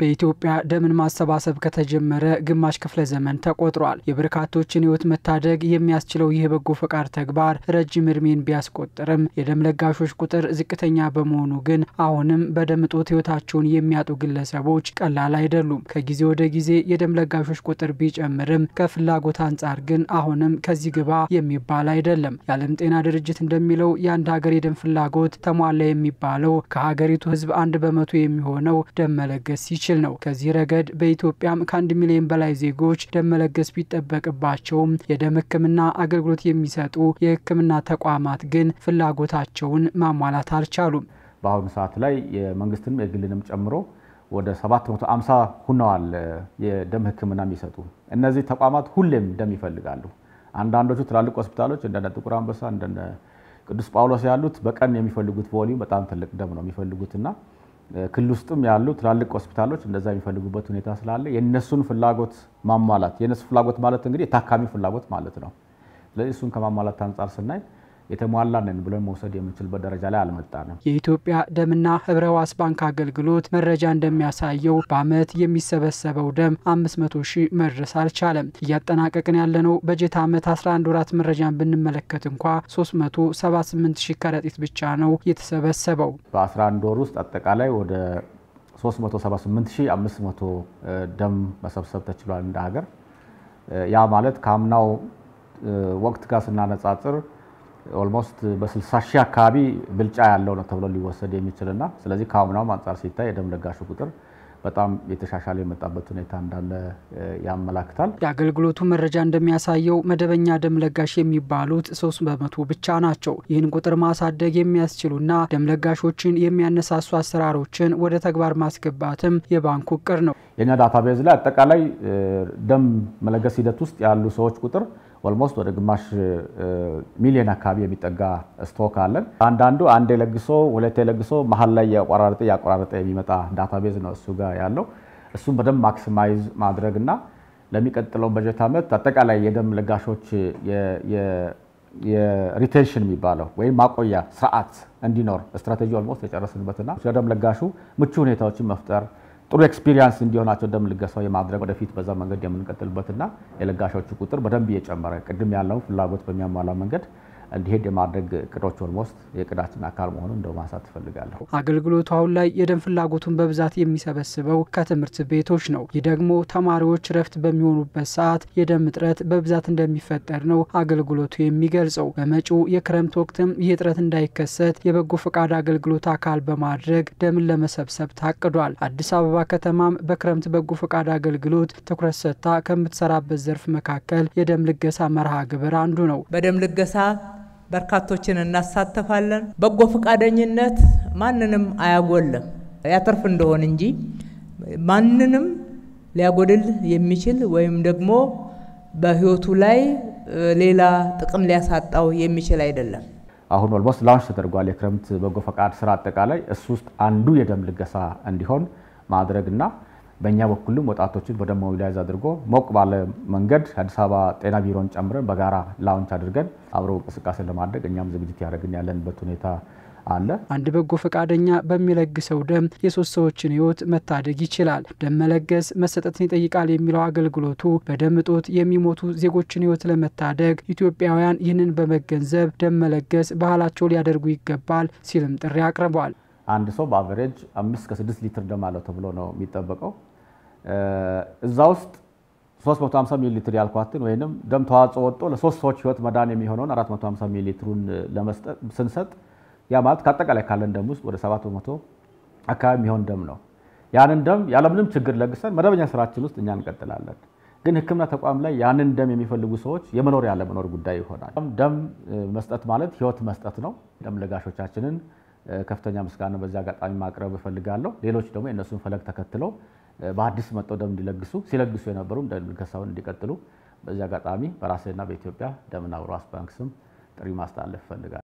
በኢትዮጵያ ደምን ማሰባሰብ ከተጀመረ ግማሽ ክፍለ ዘመን ተቆጥሯል። የበርካቶችን ሕይወት መታደግ የሚያስችለው ይህ በጎ ፈቃድ ተግባር ረጅም እድሜን ቢያስቆጥርም የደም ለጋሾች ቁጥር ዝቅተኛ በመሆኑ ግን አሁንም በደም እጦት ሕይወታቸውን የሚያጡ ግለሰቦች ቀላል አይደሉም። ከጊዜ ወደ ጊዜ የደም ለጋሾች ቁጥር ቢጨምርም ከፍላጎት አንጻር ግን አሁንም ከዚህ ግባ የሚባል አይደለም። የዓለም ጤና ድርጅት እንደሚለው የአንድ ሀገር የደም ፍላጎት ተሟላ የሚባለው ከሀገሪቱ ሕዝብ 1% የሚሆነው ደም መለገስ ይችላል ነው። ከዚህ ረገድ በኢትዮጵያም ከ1 ሚሊዮን በላይ ዜጎች ደም መለገስ ቢጠበቅባቸውም የደም ሕክምና አገልግሎት የሚሰጡ የሕክምና ተቋማት ግን ፍላጎታቸውን ማሟላት አልቻሉም። በአሁኑ ሰዓት ላይ የመንግስትንም የግልንም ጨምሮ ወደ 750 ሆነዋል የደም ሕክምና የሚሰጡ። እነዚህ ተቋማት ሁሌም ደም ይፈልጋሉ። አንዳንዶቹ ትላልቅ ሆስፒታሎች እንደነ ጥቁር አንበሳ እንደነ ቅዱስ ጳውሎስ ያሉት በቀን የሚፈልጉት ቮሊዩም በጣም ትልቅ ደም ነው የሚፈልጉትና ክልል ውስጥም ያሉ ትላልቅ ሆስፒታሎች እንደዛ የሚፈልጉበት ሁኔታ ስላለ የነሱን ፍላጎት ማሟላት የነሱ ፍላጎት ማለት እንግዲህ የታካሚ ፍላጎት ማለት ነው። ስለዚህ እሱን ከማሟላት አንፃር ስናይ የተሟላነን ብለን መውሰድ የምንችልበት ደረጃ ላይ አልመጣንም። የኢትዮጵያ ደምና ህብረ ሕዋስ ባንክ አገልግሎት መረጃ እንደሚያሳየው በአመት የሚሰበሰበው ደም 500,000 መድረስ አልቻለም። እያጠናቀቅን ያለነው በጀት አመት 11 ወራት መረጃን ብንመለከት እንኳ 378,000 ከረጢት ብቻ ነው የተሰበሰበው። በ11 ወር ውስጥ አጠቃላይ ወደ 378,500 ደም መሰብሰብ ተችሏል እንደ ሀገር። ያ ማለት ከአምናው ወቅት ጋር ስናነጻጽር ኦልሞስት በ60,000 አካባቢ ብልጫ ያለው ነው ተብሎ ሊወሰድ የሚችልና ስለዚህ ከአምናው አንፃር ሲታይ የደም ለጋሹ ቁጥር በጣም የተሻሻለ የመጣበት ሁኔታ እንዳለ ያመላክታል። የአገልግሎቱ መረጃ እንደሚያሳየው መደበኛ ደም ለጋሽ የሚባሉት 3% ብቻ ናቸው። ይህን ቁጥር ማሳደግ የሚያስችሉና ደም ለጋሾችን የሚያነሳሱ አሰራሮችን ወደ ተግባር ማስገባትም የባንኩ እቅድ ነው። የኛ ዳታቤዝ ላይ አጠቃላይ ደም መለገስ ሂደት ውስጥ ያሉ ሰዎች ቁጥር ኦልሞስት ወደ ግማሽ ሚሊዮን አካባቢ የሚጠጋ ስቶክ አለን። አንዳንዱ አንዴ ለግሶ ሁለቴ ለግሶ መሀል ላይ ያቆራረጠ የሚመጣ ዳታቤዝ ነው እሱ ጋር ያለው። እሱን በደንብ ማክሲማይዝ ማድረግና ለሚቀጥለው በጀት አመት አጠቃላይ የደም ለጋሾች የሪቴንሽን የሚባለው ወይም ማቆያ ስርዓት እንዲኖር ስትራቴጂ ኦልሞስት የጨረስንበትና የደም ለጋሹ ምቹ ሁኔታዎችን መፍጠር ጥሩ ኤክስፒሪየንስ እንዲሆናቸው ደም ልገሳው የማድረግ ወደፊት በዛ መንገድ የምንቀጥልበትና የለጋሾቹ ቁጥር በደንብ እየጨመረ ቅድም ያለው ፍላጎት በሚያሟላ መንገድ እንዲሄድ የማድረግ እቅዶች ኦልሞስት የእቅዳችን አካል መሆኑን እንደው ማንሳት እፈልጋለሁ። አገልግሎቱ አሁን ላይ የደም ፍላጎቱን በብዛት የሚሰበስበው ከትምህርት ቤቶች ነው። ይህ ደግሞ ተማሪዎች ረፍት በሚሆኑበት ሰዓት የደም እጥረት በብዛት እንደሚፈጠር ነው አገልግሎቱ የሚገልጸው። በመጪው የክረምት ወቅትም ይህ እጥረት እንዳይከሰት የበጎ ፈቃድ አገልግሎት አካል በማድረግ ደምን ለመሰብሰብ ታቅዷል። አዲስ አበባ ከተማም በክረምት በጎ ፈቃድ አገልግሎት ትኩረት ሰጥታ ከምትሰራበት ዘርፍ መካከል የደም ልገሳ መርሃ ግብር አንዱ ነው። በደም ልገሳ በርካቶችን እናሳተፋለን። በጎ ፈቃደኝነት ማንንም አያጎልም ያተርፍ እንደሆነ እንጂ ማንንም ሊያጎድል የሚችል ወይም ደግሞ በህይወቱ ላይ ሌላ ጥቅም ሊያሳጣው የሚችል አይደለም። አሁን ኦልሞስት ላንች ተደርጓል የክረምት በጎ ፈቃድ ስራ አጠቃላይ እሱ ውስጥ አንዱ የደም ልገሳ እንዲሆን ማድረግና በእኛ በኩልም ወጣቶችን በደም ሞቢላይዝ አድርጎ ሞቅ ባለ መንገድ አዲስ አበባ ጤና ቢሮን ጨምረን በጋራ ላውንች አድርገን አብረው እንቅስቃሴ ለማድረግ እኛም ዝግጅት ያደረግን ያለንበት ሁኔታ አለ። አንድ በጎ ፈቃደኛ በሚለግሰው ደም የ3 ሰዎችን ሕይወት መታደግ ይችላል። ደም መለገስ መሰጠትን ይጠይቃል የሚለው አገልግሎቱ በደም እጦት የሚሞቱ ዜጎችን ሕይወት ለመታደግ ኢትዮጵያውያን ይህንን በመገንዘብ ደም መለገስ ባህላቸው ሊያደርጉ ይገባል ሲልም ጥሪ አቅርበዋል። አንድ ሰው በአቨሬጅ 5 ከ6 ሊትር ደም አለው ተብሎ ነው የሚጠበቀው። እዛ ውስጥ 350 ሚሊ ሊትር ያልኳትን ወይንም ደም ተዋጽኦ ወጥቶ ለ3 ሰዎች ሕይወት መዳን የሚሆነውን 450 ሚሊ ሊትሩን ለመስጠት ስንሰጥ ያ ማለት ከአጠቃላይ ካለን ደም ውስጥ ወደ 7% አካባቢ የሚሆን ደም ነው። ያንን ደም ያለምንም ችግር ለግሰን መደበኛ ስራችን ውስጥ እኛ እንቀጥላለን። ግን ሕክምና ተቋም ላይ ያንን ደም የሚፈልጉ ሰዎች የመኖር ያለ መኖር ጉዳይ ይሆናል። ደም መስጠት ማለት ሕይወት መስጠት ነው። ደም ለጋሾቻችንን ከፍተኛ ምስጋና በዛ አጋጣሚ ማቅረብ እፈልጋለሁ። ሌሎች ደግሞ የነሱን ፈለግ ተከትለው በአዲስ መጥተው ደም እንዲለግሱ ሲለግሱ የነበሩ ደም ልገሳውን እንዲቀጥሉ በዛ አጋጣሚ በራሴና በኢትዮጵያ ደምና ህብረ ሕዋስ ባንክ ስም ጥሪ ማስተላለፍ እፈልጋለሁ።